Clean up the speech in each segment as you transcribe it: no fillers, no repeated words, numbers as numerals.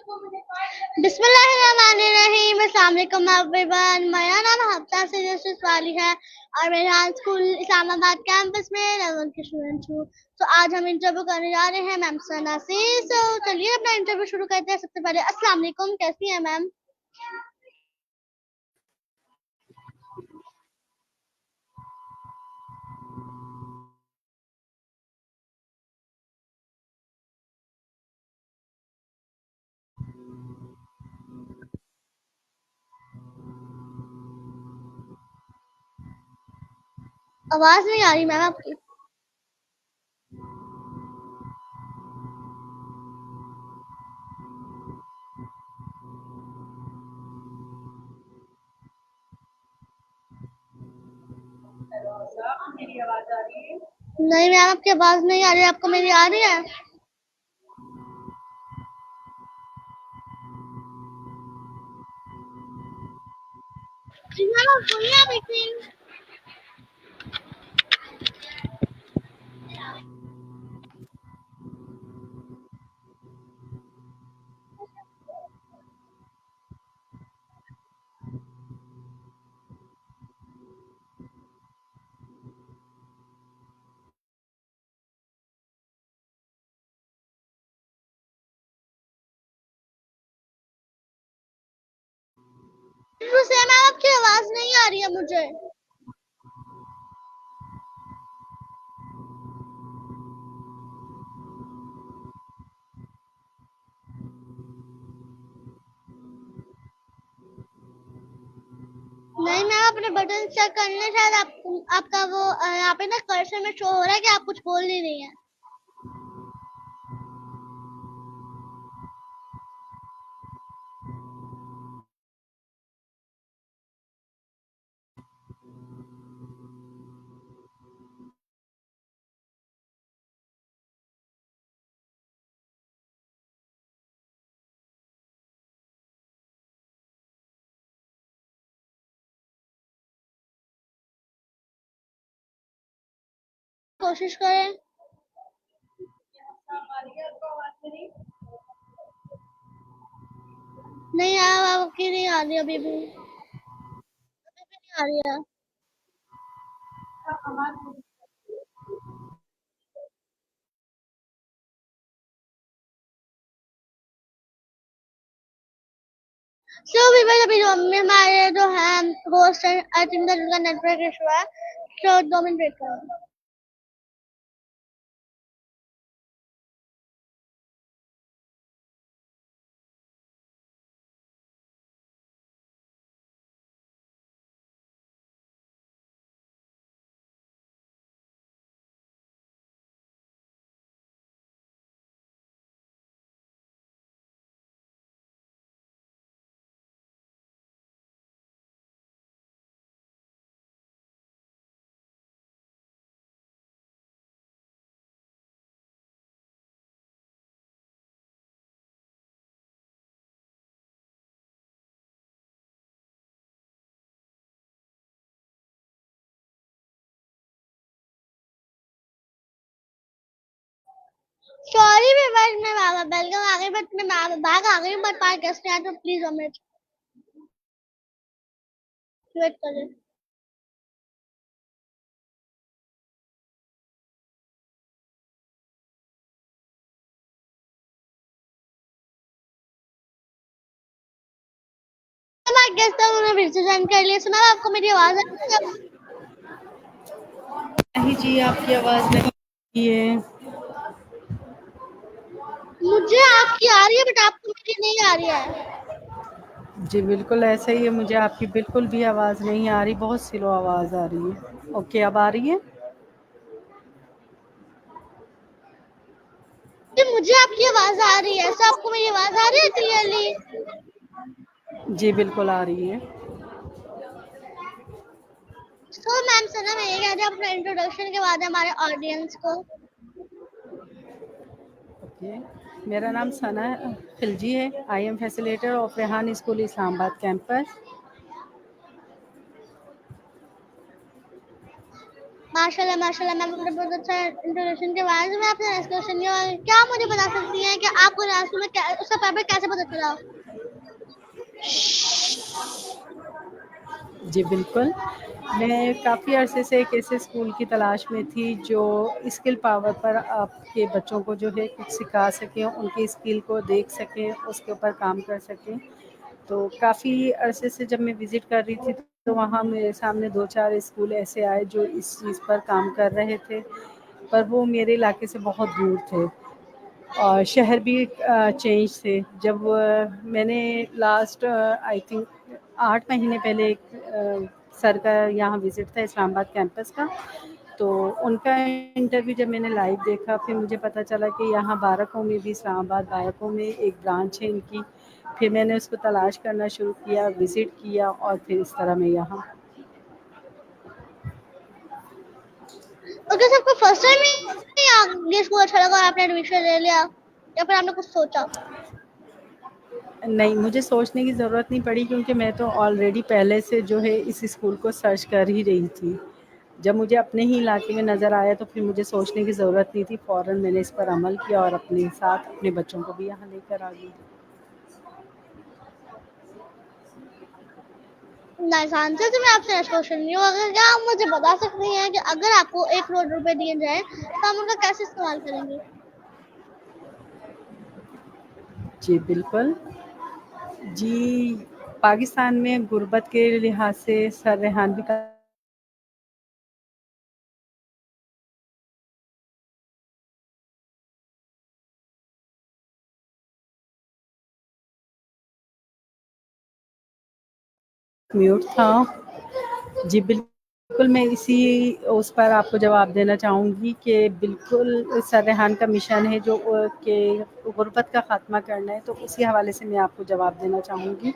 बिस्मिल्लाहिर्रहमानिर्रहीम। अस्सलाम वालेकुम एवरीवन। मेरा नाम हफ्ता से वाली है और मैं यहाँ स्कूल इस्लामाबाद कैंपस में 11th की स्टूडेंट हूँ। तो आज हम इंटरव्यू करने जा रहे हैं मैम सना से। तो चलिए अपना इंटरव्यू शुरू करते हैं। सबसे पहले अस्सलाम वालेकुम, कैसी हैं मैम? आवाज नहीं आ रही मैम आपकी। मेरी आवाज आ रही है? नहीं मैम, आपकी आवाज नहीं आ रही है। आपको मेरी आ रही है? जी मैम, आप बोलिए आप एक मिनट। से मैम आपकी आवाज नहीं आ रही है मुझे। नहीं मैम, अपने बटन चेक करने शायद आपका वो यहाँ पे ना कर्सर में शो हो रहा है कि आप कुछ बोल नहीं रही हैं। कोशिश करें। नहीं आपकी नहीं आ रही अभी भी। अभी भी नहीं आ रही है। सो अभी जो हमारे जो है होस्ट है, आई थिंक दैट उनका नेटवर्क इशू है। सो 2 मिनट वेट करो। सॉरी मैं वेलकम आ गई, बट मैं बैग आ गई, बट पार्क गेस्ट है तो प्लीज 2 मिनट वेट करें। मैं गेस्ट था, उन्होंने फिर से ज्वाइन कर लिया। सुना आपको मेरी आवाज आ रही है? नहीं जी, आपकी आवाज नहीं है। मुझे आपकी आ रही है बट आपको मेरी नहीं आ रही है। जी बिल्कुल ऐसा ही है, मुझे आपकी बिल्कुल भी आवाज नहीं आ रही, बहुत स्लो आवाज आ रही है। ओके, अब आ रही है? मुझे आपकी आवाज आ रही है। सब आपको मेरी आवाज आ रही है क्लियरली? जी बिल्कुल आ रही है। सो मैम सना, मैं ये कह रही हूँ अपना इंट्रोडक्शन के बाद हमारे ऑडियंस को। ओके, मेरा नाम सना खिलजी है। I am facilitator of Rehan school Islamabad campus. माशाल्लाह माशाल्लाह मैम अपने बहुत अच्छा इंट्रोडक्शन के बाद मैं आपसे नेक्स्ट क्वेश्चन ये होगा, क्या आप मुझे बता सकती हैं कि आपको डांस में उसका पेपर कैसे पता चला? जी, बिल्कुल। मैं काफ़ी अरसे से एक ऐसे स्कूल की तलाश में थी जो स्किल पावर पर आपके बच्चों को जो है कुछ सिखा सकें, उनकी स्किल को देख सकें, उसके ऊपर काम कर सकें। तो काफ़ी अरसे से जब मैं विज़िट कर रही थी तो वहाँ मेरे सामने 2-4 स्कूल ऐसे आए जो इस चीज़ पर काम कर रहे थे, पर वो मेरे इलाके से बहुत दूर थे। और शहर भी चेंज थे। जब मैंने लास्ट आई थिंक 8 महीने पहले एक सर का यहाँ विज़िट था इस्लामाबाद कैंपस का, तो उनका इंटरव्यू जब मैंने लाइव देखा, फिर मुझे पता चला कि यहाँ बारकों में भी इस्लामाबाद बारकों में एक ब्रांच है इनकी। फिर मैंने उसको तलाश करना शुरू किया, विज़िट किया और फिर इस तरह मैं यहाँ। ओके, सबको फर्स्ट टाइम ही ये स्कूल अच्छा लगा और आपने एडमिशन ले लिया या फिर आपने कुछ सोचा? नहीं, मुझे सोचने की ज़रूरत नहीं पड़ी क्योंकि मैं तो ऑलरेडी पहले से जो है इस स्कूल को सर्च कर ही रही थी। जब मुझे अपने ही इलाके में नज़र आया तो फिर मुझे सोचने की ज़रूरत नहीं थी, फ़ौरन मैंने इस पर अमल किया और अपने साथ अपने बच्चों को भी यहाँ लेकर आ गई। Nice answer. तो मैं आपसे नेक्स्ट क्वेश्चन ये होगा, क्या आप मुझे बता सकती हैं कि अगर आपको 1 करोड़ रुपए दिए जाएँ तो आप उनका कैसे इस्तेमाल करेंगी? जी, बिल्कुल। जी, पाकिस्तान में गुर्बत के लिहाज से सर रेहान भी म्यूट था। जी, बिल्कुल मैं इसी उस पर आपको जवाब देना चाहूँगी कि बिल्कुल सर रेहान का मिशन है जो कि गुर्बत का ख़ात्मा करना है, तो उसी हवाले से मैं आपको जवाब देना चाहूँगी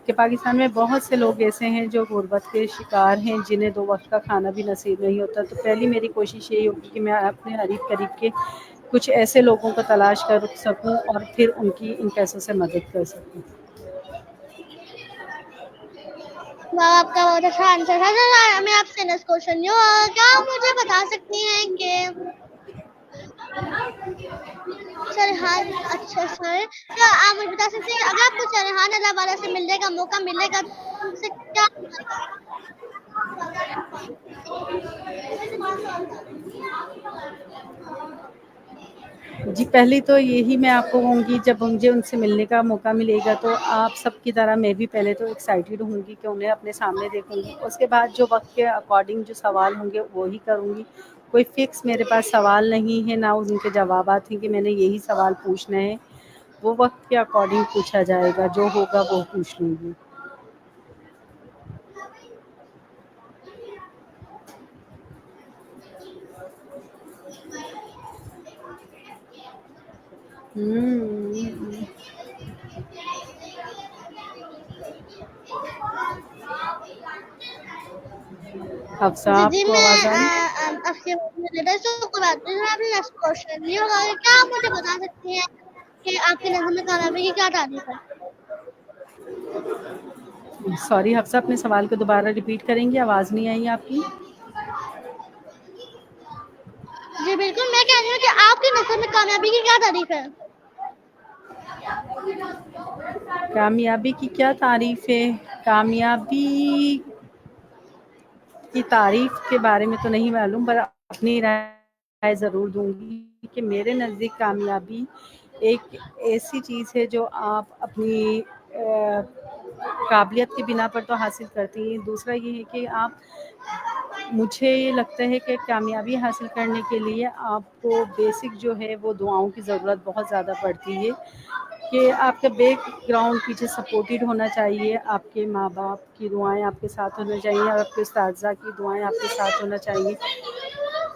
कि पाकिस्तान में बहुत से लोग ऐसे हैं जो गुर्बत के शिकार हैं, जिन्हें 2 वक़्त का खाना भी नसीब नहीं होता। तो पहली मेरी कोशिश यही होगी कि मैं अपने करीब के कुछ ऐसे लोगों को तलाश कर सकूँ और फिर उनकी इन पैसों से मदद कर सकूँ। वाह! आपका बहुत अच्छा आंसर था। तो मैं आपसे नेक्स्ट क्वेश्चन ये होगा, क्या आप मुझे बता सकती हैं कि सरहान अच्छा सर, क्या आप मुझे बता सकते हैं कि अगर आपको सरहान अल्लाह वाला से मिलने का मौका मिलेगा तो उनसे क्या जी, पहली तो यही मैं आपको कहूँगी जब मुझे उनसे मिलने का मौका मिलेगा तो आप सब की तरह मैं भी पहले तो एक्साइटेड होंगी कि उन्हें अपने सामने देखूँगी। उसके बाद जो वक़्त के अकॉर्डिंग जो सवाल होंगे वो ही करूँगी। कोई फ़िक्स मेरे पास सवाल नहीं है, ना उनके जवाबात हैं कि मैंने यही सवाल पूछने हैं। वो वक़्त के अकॉर्डिंग पूछा जाएगा, जो होगा वो पूछ लूँगी। हुँ। हफ्सा जी, जी, आपको मैं आवाज़ आ रही है? आपसे तो कोई बात नहीं। आपने नेक्स्ट क्वेश्चन ये होगा कि क्या आप मुझे बता सकती हैं कि आपकी नज़र में कामयाबी की क्या तारीफ़ है? सॉरी हफ्सा अपने सवाल को दोबारा रिपीट करेंगी? आवाज़ नहीं आई आपकी। जी, बिल्कुल, मैं कह रही हूँ कि आपकी नज़र में कामयाबी की क्या तारीफ़ है? कामयाबी की क्या तारीफ़ है? कामयाबी की तारीफ़ के बारे में तो नहीं मालूम, पर अपनी राय ज़रूर दूँगी कि मेरे नज़दीक कामयाबी एक ऐसी चीज़ है जो आप अपनी काबिलियत की बिना पर तो हासिल करती हैं। दूसरा ये है कि आप मुझे ये लगता है कि कामयाबी हासिल करने के लिए आपको बेसिक जो है वो दुआओं की ज़रूरत बहुत ज़्यादा पड़ती है कि आपका बैकग्राउंड पीछे सपोर्टेड होना चाहिए, आपके माँ-बाप की दुआएँ आपके साथ होना चाहिए और आपके उस्ताज़ा की दुआएँ आपके साथ होना चाहिए।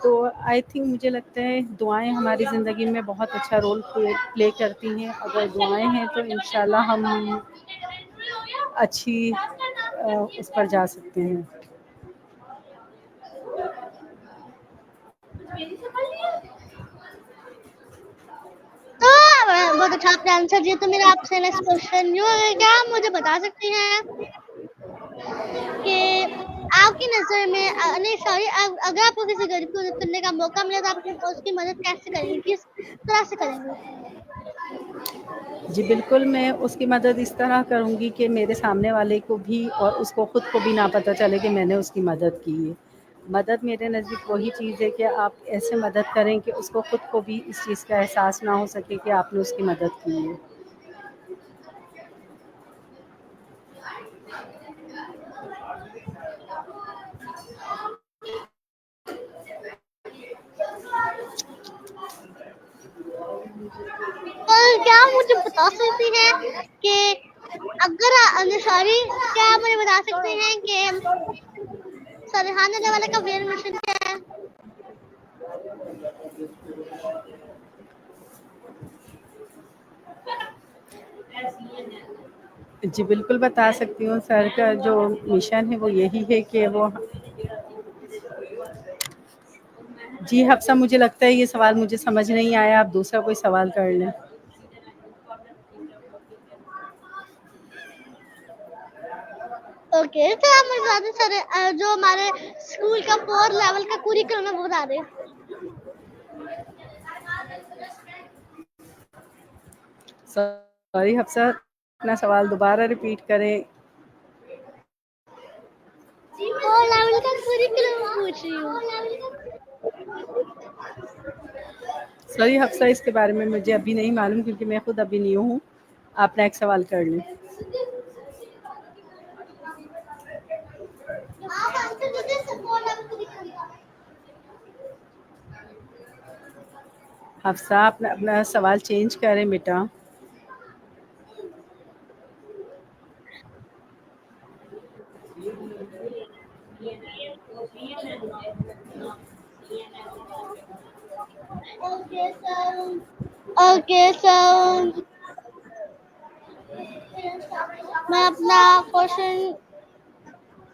तो आई थिंक मुझे लगता है दुआएँ हमारी ज़िंदगी में बहुत अच्छा रोल प्ले करती हैं। अगर दुआएँ हैं तो इंशाल्लाह हम अच्छी उस पर जा सकते हैं। तो बहुत अच्छा आपने आंसर दिया। तो मेरा आपसे नेक्स्ट क्वेश्चन ये होगा, क्या आप मुझे बता सकती हैं कि आपकी नज़र में नहीं सॉरी अगर आपको किसी गरीब की मदद करने का मौका मिले तो आप उसकी मदद कैसे करेंगे? किस तरह से करेंगे? जी बिल्कुल, मैं उसकी मदद इस तरह करूँगी कि मेरे सामने वाले को भी और उसको खुद को भी ना पता चले कि मैंने उसकी मदद की है। मदद मेरे नज़दीक वही चीज़ है कि आप ऐसे मदद करें कि उसको खुद को भी इस चीज़ का एहसास ना हो सके कि आपने उसकी मदद की है। पर क्या आप मुझे बता सकती हैं कि अगर सॉरी क्या आप मुझे बता सकते हैं कि सरहान वाला का वेयर मिशन क्या है? जी बिल्कुल बता सकती हूँ, सर का जो मिशन है वो यही है कि वो जी हफ्सा मुझे लगता है ये सवाल मुझे समझ नहीं आया, आप दूसरा कोई सवाल कर लें। ओके, तो आप मुझे बता दें सर जो हमारे स्कूल का 4 लेवल का करिकुलम है वो बता दें। सॉरी हफ्सा, अपना सवाल दोबारा रिपीट करें। 4 लेवल का करिकुलम पूछ रही हूँ। सॉरी हफ्सा, इसके बारे में मुझे अभी नहीं मालूम क्योंकि मैं खुद अभी न्यू हूँ। आप नेक्स्ट सवाल कर लें। आप आंसर दीजिए सर 4 लेवल करिकुलम का। हफ्सा, अपना अपना सवाल चेंज करें बेटा। ओके सर मैं अपना क्वेश्चन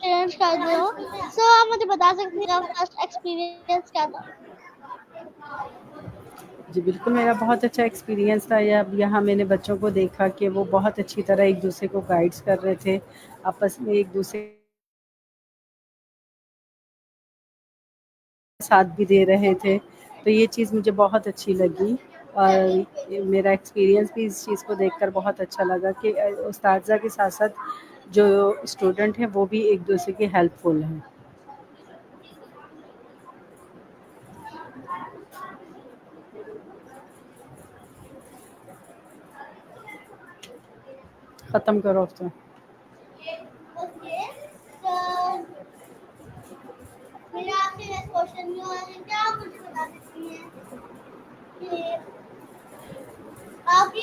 चेंज कर रही हूँ। सो आप मुझे बता सकती हैं आपका फर्स्ट एक्सपीरियंस क्या था? जी बिल्कुल, मेरा बहुत अच्छा एक्सपीरियंस था। यहाँ मैंने बच्चों को देखा कि वो बहुत अच्छी तरह एक दूसरे को गाइड्स कर रहे थे, आपस में एक दूसरे साथ भी दे रहे थे, तो ये चीज़ मुझे बहुत अच्छी लगी। और मेरा एक्सपीरियंस भी इस चीज़ को देखकर बहुत अच्छा लगा कि उस्ताज़ा के साथ-साथ जो स्टूडेंट हैं वो भी एक दूसरे के हेल्पफुल हैं। ख़त्म करो अब तो। ओके तो मेरा आपसे नेक्स्ट क्वेश्चन ये है क्या आप मुझे बता सकती हैं कि आपकी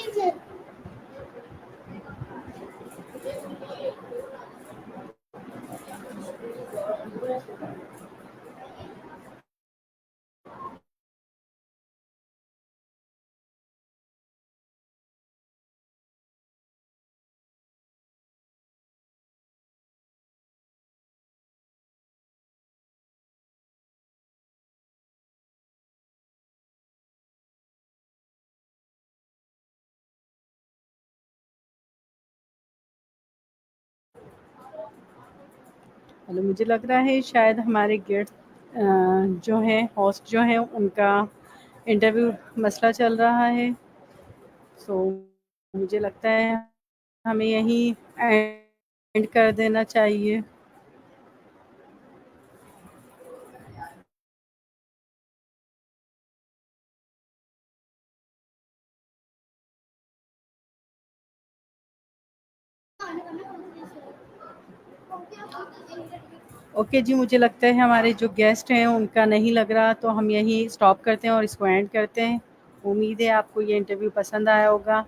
हेलो, मुझे लग रहा है शायद हमारे गेस्ट जो हैं होस्ट जो हैं उनका इंटरव्यू मसला चल रहा है। सो मुझे लगता है हमें यहीं एंड कर देना चाहिए। ओके जी, मुझे लगता है हमारे जो गेस्ट हैं उनका नहीं लग रहा, तो हम यहीं स्टॉप करते हैं और इसको एंड करते हैं। उम्मीद है आपको ये इंटरव्यू पसंद आया होगा।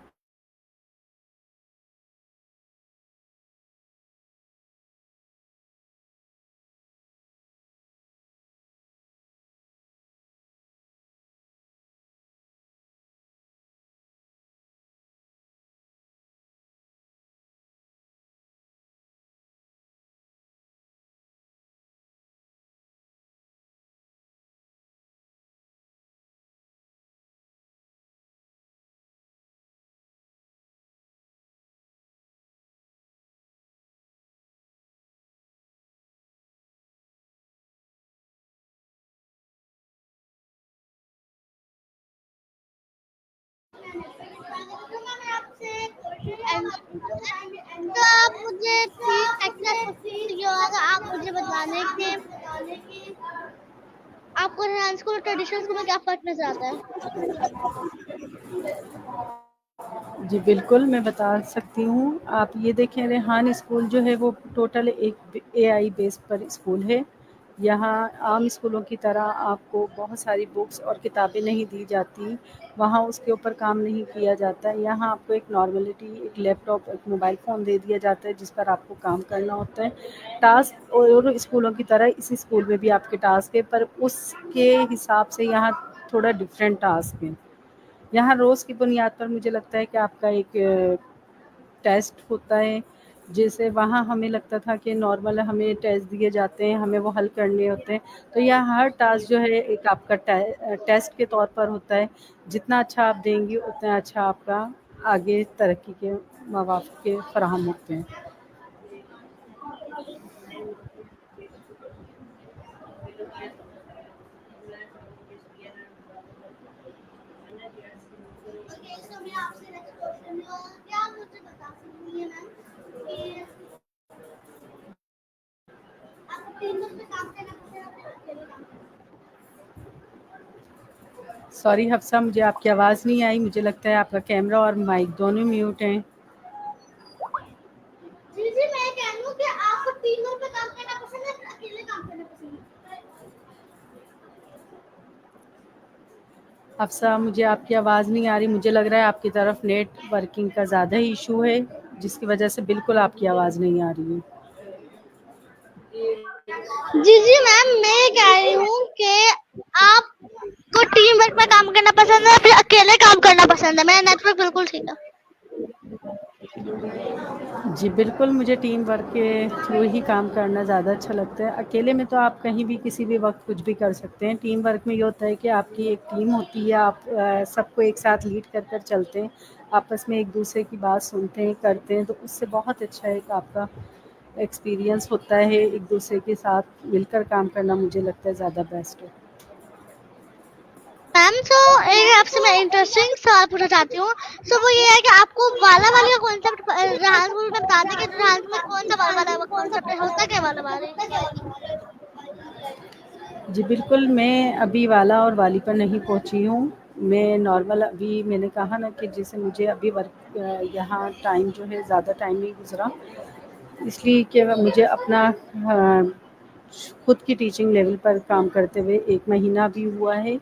एंड तो आप मुझे प्लीज एक क्वेश्चन ये होगा, आप मुझे बताने कि आपको रेहान स्कूल और ट्रेडिशनल स्कूल में क्या फर्क नजर आता है? जी बिल्कुल, मैं बता सकती हूँ। आप ये देखें, रेहान स्कूल जो है वो टोटल एक एआई बेस पर स्कूल है। यहाँ आम स्कूलों की तरह आपको बहुत सारी बुक्स और किताबें नहीं दी जाती, वहाँ उसके ऊपर काम नहीं किया जाता है। यहाँ आपको एक नॉर्मलिटी, एक लैपटॉप, एक मोबाइल फ़ोन दे दिया जाता है जिस पर आपको काम करना होता है। टास्क और स्कूलों की तरह इस स्कूल में भी आपके टास्क है, पर उसके हिसाब से यहाँ थोड़ा डिफरेंट टास्क है। यहाँ रोज़ की बुनियाद पर मुझे लगता है कि आपका एक टेस्ट होता है, जैसे वहाँ हमें लगता था कि नॉर्मल हमें टेस्ट दिए जाते हैं, हमें वो हल करने होते हैं। तो यहाँ हर टास्क जो है एक आपका टेस्ट के तौर पर होता है। जितना अच्छा आप देंगी उतना अच्छा आपका आगे तरक्की के मौक़े फ़राहम होते हैं। ओके, सो मैं आपसे नेक्स्ट क्वेश्चन क्या आप मुझे बता सकती हैं मैम कि आपको टीम वर्क में काम करना पसंद है या अकेले काम करना? सॉरी हफ्सा, मुझे आपकी आवाज़ नहीं आई। मुझे लगता है आपका कैमरा और माइक दोनों म्यूट हैं। जी जी, मैं कह रही हूँ कि आपको टीम वर्क में काम करना पसंद है या अकेले काम करना पसंद है? हफ्सा, मुझे आपकी आवाज़ नहीं आ रही। मुझे लग रहा है आपकी तरफ नेटवर्किंग का ज़्यादा ही इशू है, जिसकी वजह से बिल्कुल आपकी आवाज़ नहीं आ रही है। जी जी मैम, मैं ये कह रही हूँ कि आपको टीम वर्क में काम करना पसंद है या फिर अकेले काम करना पसंद है? मेरा नेटवर्क बिल्कुल ठीक है। जी बिल्कुल, मुझे टीम वर्क के थ्रू ही काम करना ज़्यादा अच्छा लगता है। अकेले में तो आप कहीं भी किसी भी वक़्त कुछ भी कर सकते हैं। टीम वर्क में ये होता है कि आपकी एक टीम होती है, आप सबको एक साथ लीड कर चलते हैं, आपस में एक-दूसरे की बात सुनते हैं, करते हैं, तो उससे बहुत अच्छा एक आपका एक्सपीरियंस होता है। एक-दूसरे के साथ मिलकर काम करना मुझे लगता है ज़्यादा बेस्ट है। मैम तो एक आपसे मैं इंटरेस्टिंग सवाल पूछना चाहती हूँ। सो वो ये है कि आपको वाला वाली का कॉन्सेप्ट रेहान स्कूल में बता दें कि रेहान स्कूल में कौन सा वाला वाला कॉन्सेप्ट है, होता क्या है वाला वाली? जी बिल्कुल, मैं अभी वाला और वाली पर नहीं पहुँची हूँ। मैं नॉर्मल, अभी मैंने कहा ना कि जैसे मुझे अभी यहाँ टाइम जो है ज़्यादा टाइम नहीं गुज़रा, इसलिए कि मुझे अपना खुद की टीचिंग लेवल पर काम करते हुए 1 महीना भी हुआ है,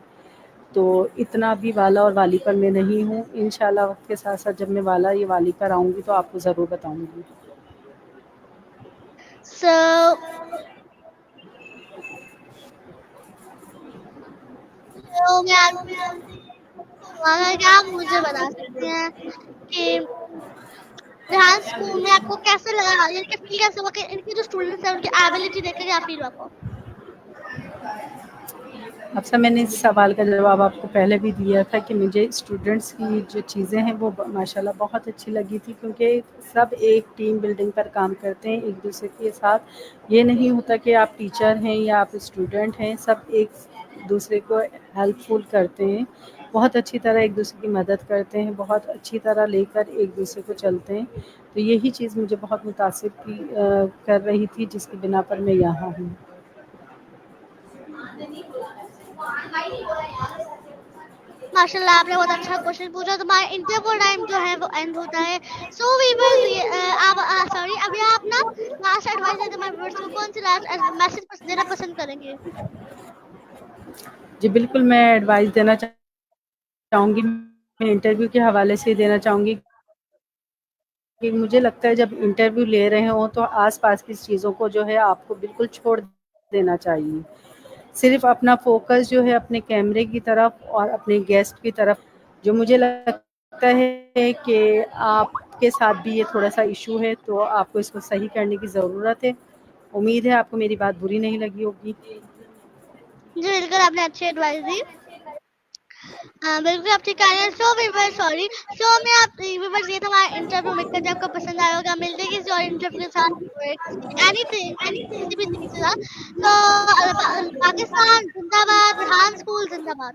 तो इतना भी वाला और वाली पर मैं नहीं हूँ। इंशाल्लाह वक़्त के साथ-साथ जब मैं वाला या वाली पर आऊँगी तो आपको ज़रूर बताऊँगी। सो तो मैं आपसे क्या आप मुझे बता सकते हैं कि रेहान स्कूल में आपको कैसे लगा, यानी कि फील कैसे हुआ कि इनके जो स्टूडेंट्स हैं उनकी एबिलिटी देख के क्या फील हुआ आपको? अच्छा, मैंने इस सवाल का जवाब आपको पहले भी दिया था कि मुझे स्टूडेंट्स की जो चीज़ें हैं वो माशाल्लाह बहुत अच्छी लगी थी, क्योंकि सब एक टीम बिल्डिंग पर काम करते हैं एक दूसरे के साथ। ये नहीं होता कि आप टीचर हैं या आप स्टूडेंट हैं, सब एक दूसरे को हेल्पफुल करते हैं, बहुत अच्छी तरह एक दूसरे की मदद करते हैं, बहुत अच्छी तरह लेकर एक दूसरे को चलते हैं। तो यही चीज़ मुझे बहुत मुतासिर कर रही थी, जिसकी बिना पर मैं यहाँ हूँ। माशाल्लाह, आपने बहुत अच्छा क्वेश्चन पूछा। तो हमारा इंटरव्यू टाइम जो है वो एंड होता है। सो व्यूअर्स, ये आप सॉरी, अभी आप ना लास्ट एडवाइस देते हमारे व्यूअर्स को कौन सी लास्ट मैसेज देना पसंद करेंगे? जी बिल्कुल, मैं एडवाइस देना चाहूँगी, मैं इंटरव्यू के हवाले से देना चाहूँगी कि मुझे लगता है जब इंटरव्यू ले रहे हों तो आस-पास की चीज़ों को जो है आपको बिल्कुल छोड़ देना चाहिए। सिर्फ़ अपना फ़ोकस जो है अपने कैमरे की तरफ और अपने गेस्ट की तरफ, जो मुझे लगता है कि आपके साथ भी ये थोड़ा-सा इश्यू है, तो आपको इसको सही करने की ज़रूरत है। उम्मीद है आपको मेरी बात बुरी नहीं लगी होगी। जी बिल्कुल, आपने अच्छी एडवाइस दी। बिल्कुल आप ठीक कह रहे हैं। सो व्यूअर्स, सॉरी, सो मैं आप व्यूअर्स, ये था हमारा इंटरव्यू। उम्मीद करते हैं आपको पसंद आया होगा। मिलते हैं किसी और इंटरव्यू के साथ, एनीथिंग किसी भी चीज़ के साथ। तो पाकिस्तान जिंदाबाद, रेहान स्कूल जिंदाबाद।